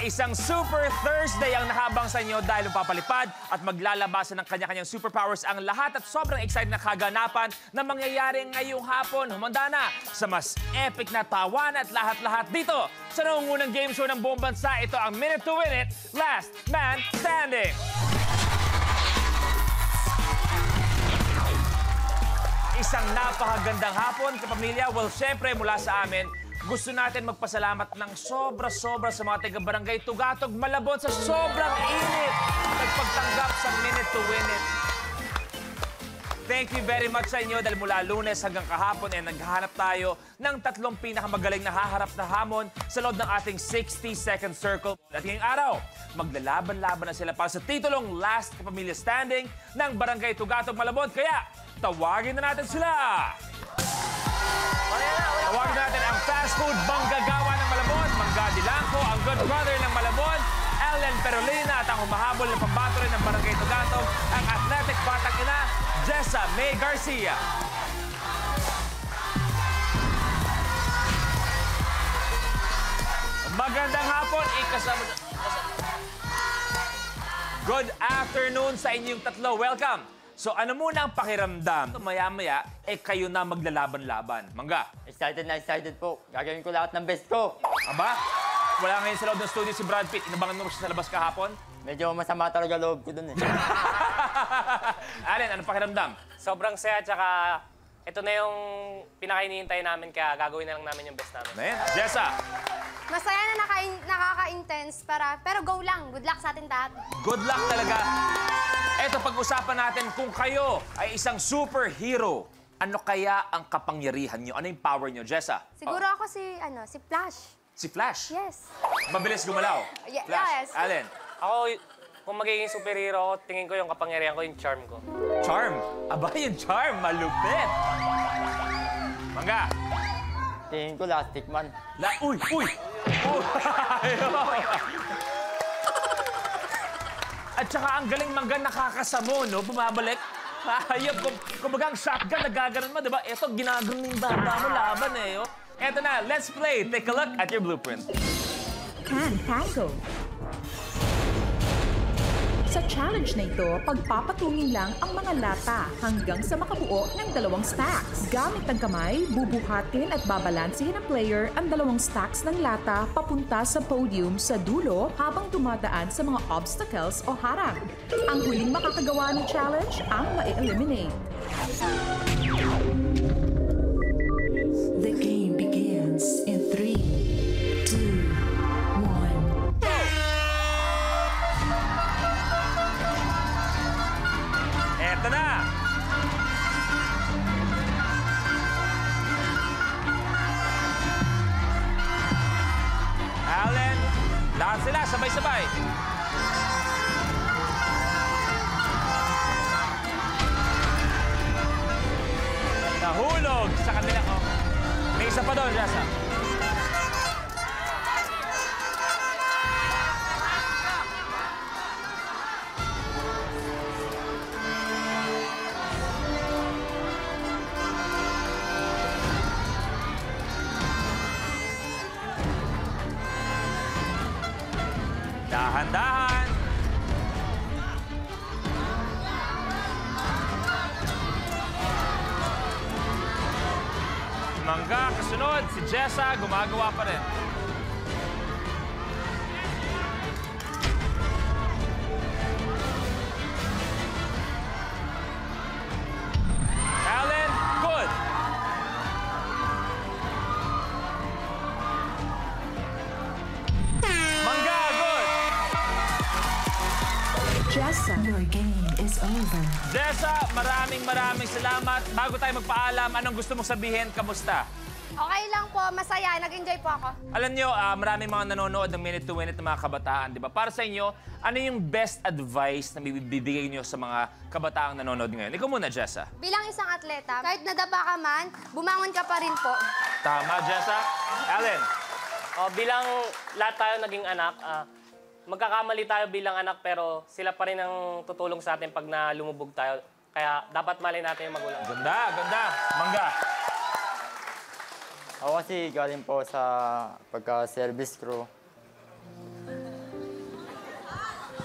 Isang Super Thursday ang nakabang sa inyo dahil papalipad at maglalabasan ng kanya-kanyang superpowers ang lahat at sobrang excited na kaganapan na mangyayari ngayong hapon. Humanda na sa mas epic na tawan at lahat-lahat dito sa nangungunang game show ng buong bansa. Ito ang Minute to Win It, Last Man Standing. Isang napakagandang hapon, kapamilya. Well, syempre, mula sa amin, gusto natin magpasalamat ng sobra-sobra sa mga taga-barangay Tugatog, Malabon sa sobrang init. Nagpagtanggap sa Minute to Win It. Thank you very much sa inyo dahil mula Lunes hanggang kahapon naghahanap tayo ng tatlong pinakamagaling na haharap na hamon sa loob ng ating 60-second circle. At ngayong araw, maglalaban-laban na sila para sa titulong Last Kapamilya Standing ng Barangay Tugatog, Malabon. Kaya, tawagin na natin sila! Tawagin natin ang fast food manggagawa ng Malabon, Mangga Dilangco, ang good brother ng Malabon, Ellen Perolina, at ang humahabol na pambato rin ng Barangay Tugatog, ang athletic batang ina, Jessa May Garcia. Magandang hapon, ikasama. Good afternoon sa inyong tatlo. Welcome. So ano muna ang pakiramdam? Maya-maya, kayo na maglalaban-laban. Mangga. Excited na excited po. Gagawin ko lahat ng best ko. Aba? Wala ngayon sa loob ng studio si Brad Pitt. Inabangan mo siya sa labas kahapon? Medyo masama talaga loob ko dun eh. Allen, ano pakiramdam? Sobrang saya, tsaka ito na yung pinaka-hinihintay namin, kaya gagawin na lang namin yung best namin. Ayan. Jessa. Masaya na nakaka-intense, pero go lang. Good luck sa atin lahat. Good luck talaga. Eto, pag-usapan natin kung kayo ay isang superhero. Ano kaya ang kapangyarihan nyo? Ano yung power nyo, Jessa? Siguro ako si Flash. Si Flash? Yes. Mabilis gumalaw? Flash. Yes. Allen? Ako, kung magiging superhero ako, tingin ko yung kapangyarihan ko, yung charm ko. Charm? Aba, yung charm. Malupit. Mangga? Tingin ko Elastic Man. Uy! Uy! At saka ang galing Mangga nakakasamo, no? Bumabalik. Hayop. Kumbaga ang shotgun, nagaganon mo, diba? Eto, ginaganon yung bata mo, laban eh. Oh. Eto na, let's play. Take a look at your blueprint. Tango. Sa challenge na ito, pagpapatungin lang ang mga lata hanggang sa makabuo ng 2 stacks. Gamit ang kamay, bubuhatin at babalansihin ng player ang 2 stacks ng lata papunta sa podium sa dulo habang dumadaan sa mga obstacles o harang. Ang huling makakagawa ng challenge ang ma-eliminate. The game begins in 3, 2, 1. Eto na! Allen, lahat sila, sabay-sabay. Nahulog sa kanila. Oh. May isa pa doon, Jessa. Dahan-dahan. Mangga, kasunod. Si Jessa, gumagawa pa rin. Allen, good. Mangga, good. Jessa, your game is over. Jessa, maraming salamat. Bago tayo magpaalam, anong gusto mong sabihin? Kamusta? Okay lang po, masaya. Nag-enjoy po ako. Alam nyo, maraming mga nanonood ng Minute to Win It ng mga kabataan, di ba? Para sa inyo, ano yung best advice na bibigay nyo sa mga kabataang nanonood ngayon? Ikaw muna, Jessa. Bilang isang atleta, kahit nadapa ka man, bumangon ka pa rin po. Tama, Jessa. Allen. Bilang lahat tayo naging anak, magkakamali tayo bilang anak, pero sila pa rin ang tutulong sa atin pag lumubog tayo. Kaya dapat mali natin yung magulang. Ganda, ganda. Mangga. Ako kasi galing po sa pagka-service crew.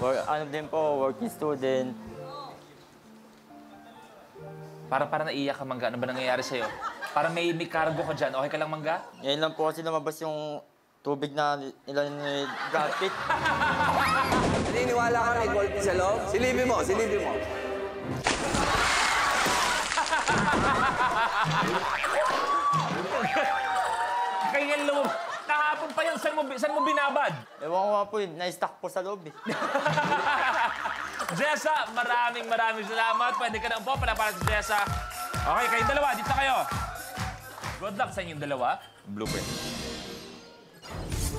Ano din po, working student. Para naiyak ka, Mangga. Ano ba nangyayari sa'yo? Para may cargo ka dyan. Okay ka lang, Mangga? Ngayon lang po kasi lumabas yung tubig na ilan ni Brad Pitt. Naniniwala ka may gold sa loob? Silipin mo, silipin mo. Kaya lumab... Kahapon pa yan. Saan mo binabad? Ewan ko nga po, na-stuck po sa loob eh. Jessa, maraming salamat. Pwede ka na po para si Jessa. Okay, kayong dalawa. Dito kayo. Good luck sa inyong dalawa. Blueprint.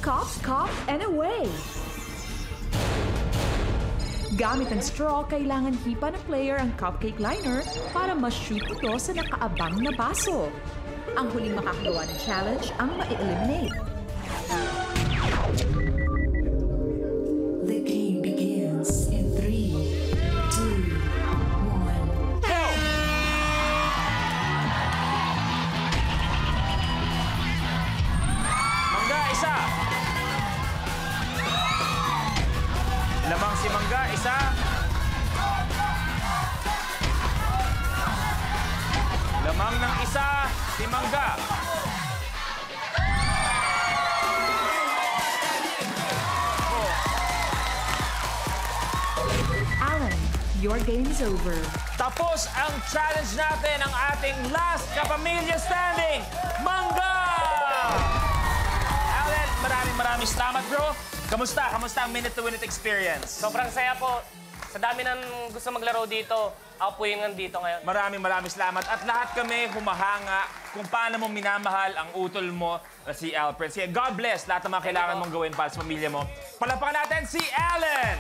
Cough, and away! Gamit ang straw, kailangan hipa ng player ang cupcake liner para ma-shoot ito sa nakaabang na baso. Ang huling makakagawa ng challenge ang ma-eliminate. The game begins in 3, 2, 1. Go! Mangga, isa. Lamang si Mangga, isa. Lamang ng isa, si Mangga. Alan, your game is over. Tapos ang challenge natin, ang ating last kapamilya standing, Mangga! Alan, maraming salamat, bro. Kamusta ang minute-to-minute experience? Sobrang saya po. Sa dami ng gusto maglaro dito, ako po yung nandito ngayon. Maraming salamat. At lahat kami humahanga kung paano mo minamahal ang utol mo na si Alfred. God bless lahat ng mga kailangan mong gawin para sa pamilya mo. Palapakan natin si Alan!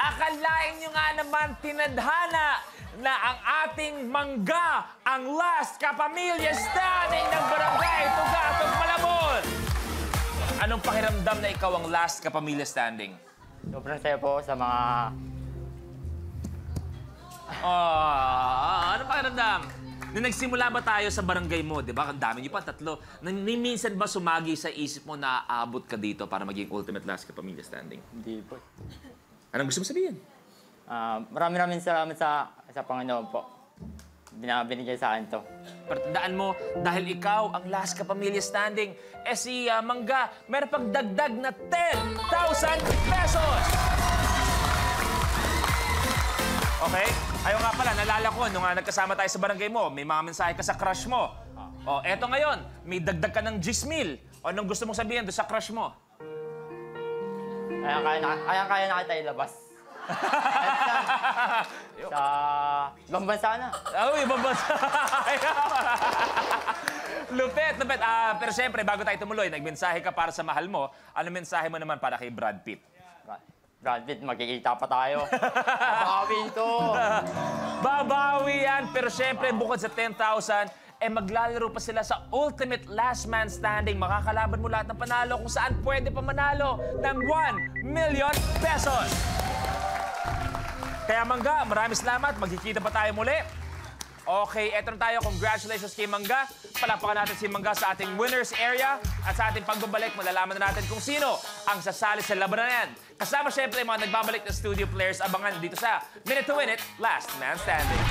Akalain nyo nga naman tinadhana na ang ating Mangga ang last kapamilya standing ng Barangay Tugatog, Malabon! Anong pakiramdam na ikaw ang last kapamilya standing? Sobrang saya po sa mga... Ano pakiramdam? Nung nagsimula ba tayo sa barangay mo, di ba? Ang dami niyo pa, 3. Minsan ba sumagi sa isip mo na aabot ka dito para maging ultimate last kapamilya standing? Hindi po. Anong gusto mo sabihin? Maraming salamat sa Panginoon po. Binigay sa akin to. Pero tandaan mo, dahil ikaw ang last kapamilya standing, si Mangga, meron pang dagdag na 10,000 pesos! Okay? Ayaw nga pala, nalala ko, nung nagkasama tayo sa barangay mo, may mga mensahe ka sa crush mo. Eto ngayon, may dagdag ka ng 10,000. Anong gusto mong sabihin doon sa crush mo? Kaya na kita ilabas. Sa ibang bansa na. Ibang bansa. Lupit. Pero siyempre, bago tayo tumuloy, nagmensahe ka para sa mahal mo. Ano mensahe mo naman para kay Brad Pitt? Brad Pitt, magkikita pa tayo. Babawin to. Babawi yan. Pero siyempre, bukod sa 10,000, maglalaro pa sila sa Ultimate Last Man Standing. Makakalaban mo lahat ng panalo kung saan pwede pa manalo ng 1 million pesos. Kaya Mangga, maraming salamat. Magkikita pa tayo muli. Okay, eto na tayo. Congratulations kay Mangga. Palapakan natin si Mangga sa ating winners area. At sa ating pagbabalik, malalaman na natin kung sino ang sasali sa labanan na yan. Kasama syempre mga nagbabalik na studio players. Abangan dito sa Minute to Win It, Last Man Standing.